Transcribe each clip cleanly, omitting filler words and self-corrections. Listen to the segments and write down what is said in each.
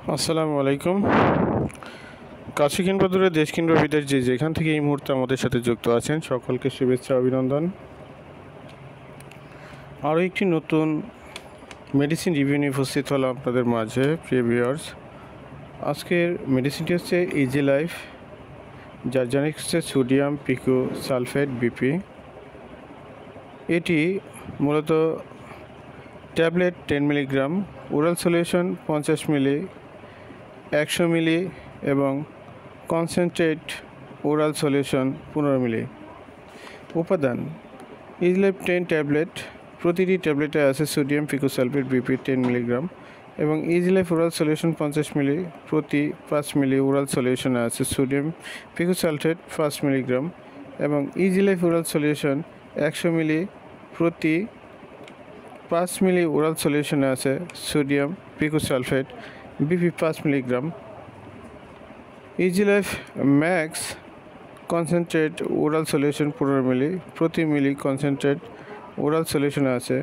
আসসালামু আলাইকুম। কাছে কিংবা দূরে, দেশ কিংবা বিদেশ, যে যেখান থেকে এই মুহূর্তে আমাদের সাথে যুক্ত আছেন, সকলকে শুভেচ্ছা, অভিনন্দন। আরও একটি নতুন মেডিসিন রিভিউ নিয়ে উপস্থিত হলাম আপনাদের মাঝে, প্রিয় ভিউয়ার্স। আজকের মেডিসিনটি হচ্ছে ইজি লাইফ, যার জেনেরিক হচ্ছে সোডিয়াম পিকো সালফেট বিপি। এটি মূলত ট্যাবলেট 10 মিলিগ্রাম, ওরাল সলিউশন 50 মিলি, 100 মিলি এবং কনসেন্ট্রেট ওরাল সলিউশন 15 মিলি। উপাদান: ইজি লাইফ 10 ট্যাবলেট, প্রতিটি ট্যাবলেটে আছে সোডিয়াম পিকোসালফেট বিপি 10 মিলিগ্রাম এবং ইজি লাইফ ওরাল সলিউশন 50 মিলি, প্রতি 5 মিলি ওরাল সলিউশনে আছে সোডিয়াম পিকোসালফেট 5 মিলিগ্রাম এবং ইজি লাইফ ওরাল সলিউশন 100 মিলি, প্রতি 5 মিলি ওরাল সলিউশনে আছে sodium picosulphate BP 5 milligram. Easy life max concentrate oral solution 15 মিলি, প্রতি মিলি কনসেন্ট্রেট ওরাল সলিউশনে আছে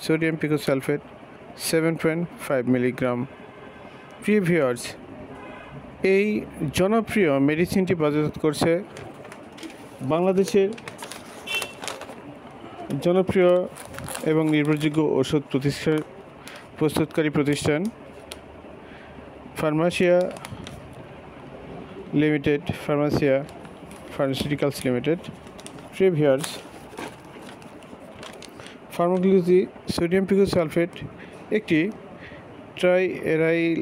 সোডিয়াম পিকোসালফেট 7.5 মিলিগ্রাম। প্রিয় viewers, এই জনপ্রিয় মেডিসিনটি বাজারজাত করছে বাংলাদেশের জনপ্রিয় এবং নির্ভরযোগ্য ওষুধ প্রস্তুতকারী প্রতিষ্ঠান Pharmasia limited, Pharmasia pharmaceuticals limited. প্রিয় ভিউয়ার্স, ফার্মাকোলজি সোডিয়াম পিকোসালফেট একটি ট্রাইএরাইল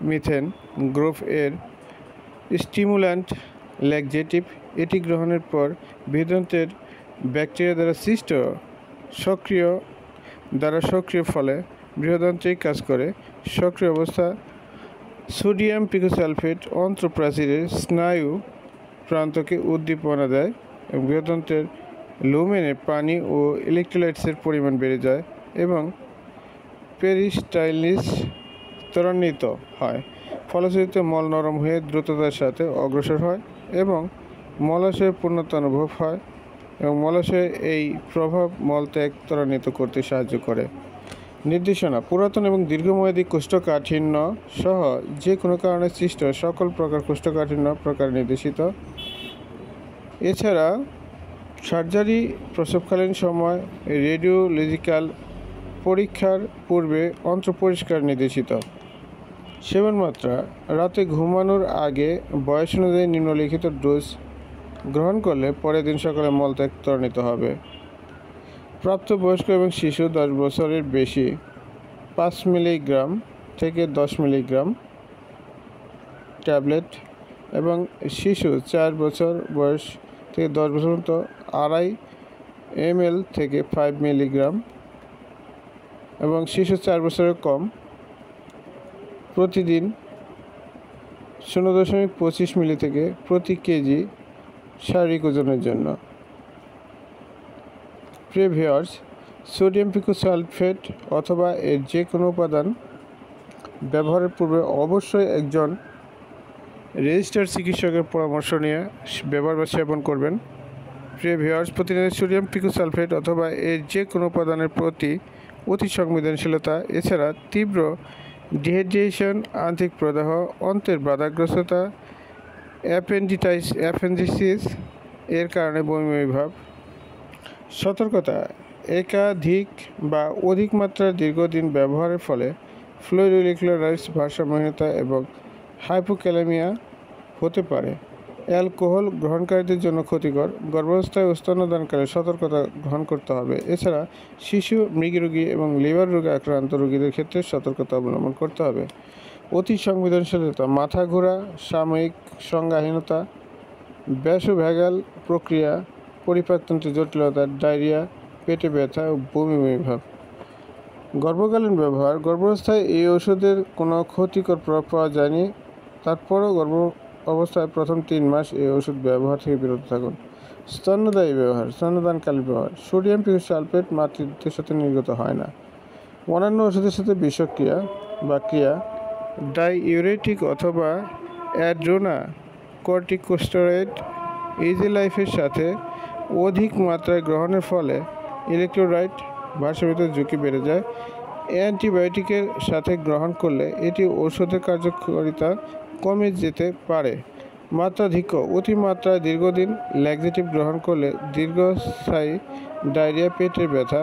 মিথেন গ্রুপ এর স্টিমুল্যান্ট ল্যাক্সেটিভ। এটি গ্রহণের পর বৃহদান্ত্রের ব্যাকটেরিয়া দ্বারা সৃষ্ট সক্রিয় ফলে বৃহদান্ত্রিক কাজ করে। সক্রিয় অবস্থা সোডিয়াম পিকোসালফেট অন্ত্রপ্রাচীরের স্নায়ু প্রান্তকে উদ্দীপনা দেয় এবং বৃহদান্ত্রের লুমেনে পানি ও ইলেকট্রোলাইটসের পরিমাণ বেড়ে যায় এবং পেরিস্টাইলিস ত্বরান্বিত হয়। ফলশ্রুতিতে মল নরম হয়ে দ্রুততার সাথে অগ্রসর হয় এবং মলাশয়ের পূর্ণতা অনুভব হয় এবং মলাশয়ের এই প্রভাব মলত্যাগ ত্বরান্বিত করতে সাহায্য করে। নির্দেশনা: পুরাতন এবং দীর্ঘমেয়াদী কোষ্ঠকাঠিন্য সহ যে কোনো কারণে সৃষ্ট সকল প্রকার কোষ্ঠকাঠিন্য প্রকার নির্দেশিত। এছাড়া সার্জারি, প্রসবকালীন সময়, রেডিওলজিক্যাল পরীক্ষার পূর্বে অন্ত্র পরিষ্কার নির্দেশিত। সেবন মাত্রা: রাতে ঘুমানোর আগে বয়স অনুযায়ী নিম্নলিখিত ডোজ গ্রহণ করলে পরের দিন সকালে মলত্যাগ ত্বরান্বিত হবে। প্রাপ্তবয়স্ক এবং শিশু 10 বছরের বেশি 5 মিলিগ্রাম থেকে 10 মিলিগ্রাম ট্যাবলেট এবং শিশু 4 বছর বয়স থেকে 10 বছর পর্যন্ত 2.5 ml থেকে 5 মিলিগ্রাম এবং শিশু 4 বছরের কম প্রতিদিন 0.25 মিলি থেকে প্রতি কেজি শারীরিক ওজনের জন্য। প্রিয় ভিউয়ার্স, সোডিয়াম পিকোসালফেট অথবা এর যে কোনো উপাদান ব্যবহারের পূর্বে অবশ্যই একজন রেজিস্টার্ড চিকিৎসকের পরামর্শ নিয়ে ব্যবহার বা সেবন করবেন। প্রিয় ভিউয়ার্স, প্রতিদিন সোডিয়াম পিকোসালফেট অথবা এর যে কোনো উপাদানের প্রতি অতি সংবেদনশীলতা, এছাড়া তীব্র ডিহাইড্রেশন, আন্ত্রিক প্রদাহ, অন্ত্রের বাধাগ্রস্ততা, অ্যাপেন্ডিসাইটিস এর কারণে বমি ভাব। সতর্কতা: একাধিক বা অধিক মাত্রার দীর্ঘদিন ব্যবহারের ফলে ফ্লুইড ইলেকট্রোলাইটস ভারসাম্যহীনতা এবং হাইপোক্যালেমিয়া হতে পারে। অ্যালকোহল গ্রহণকারীদের জন্য ক্ষতিকর। গর্ভাবস্থায় ও স্তন্যদানকালে সতর্কতা গ্রহণ করতে হবে। এছাড়া শিশু, মৃগী এবং লিভার রোগে আক্রান্ত রোগীদের ক্ষেত্রে সতর্কতা অবলম্বন করতে হবে। অতি সংবেদনশীলতা: মাথা ঘোরা, সাময়িক সংজ্ঞাহীনতা, ভ্যাসোভ্যাগাল প্রক্রিয়া, পরিপাকতন্ত্রের জটিলতা, ডায়রিয়া, পেটে ব্যথা ও বমি ভাব। গর্ভকালীন ব্যবহার: গর্ভাবস্থায় এই ওষুধের কোনো ক্ষতিকর প্রভাব পাওয়া যায়নি, তারপরও অবস্থায় প্রথম 3 মাস এই ওষুধ ব্যবহার থেকে বিরত থাকুন। স্তন্যদানকালীন ব্যবহার: সোডিয়াম পিকোসালফেট মাতৃত্বের সাথে নির্গত হয় না। অন্যান্য ওষুধের সাথে বিষক্রিয়া বা ক্রিয়া: ডাইইউরেটিক অথবা অ্যাড্রোনা কর্টিকোস্টেরয়েড ইজি লাইফের সাথে অধিক মাত্রায় গ্রহণের ফলে ইলেকট্রোলাইট ভারসাম্যহীনতার ঝুঁকি বেড়ে যায়। অ্যান্টিবায়োটিকের সাথে গ্রহণ করলে এটি ওষুধের কার্যকারিতা কমে যেতে পারে। মাত্রাধিক্য অতিমাত্রায় দীর্ঘদিন ল্যাক্সেটিভ গ্রহণ করলে দীর্ঘস্থায়ী ডায়রিয়া, পেটের ব্যথা,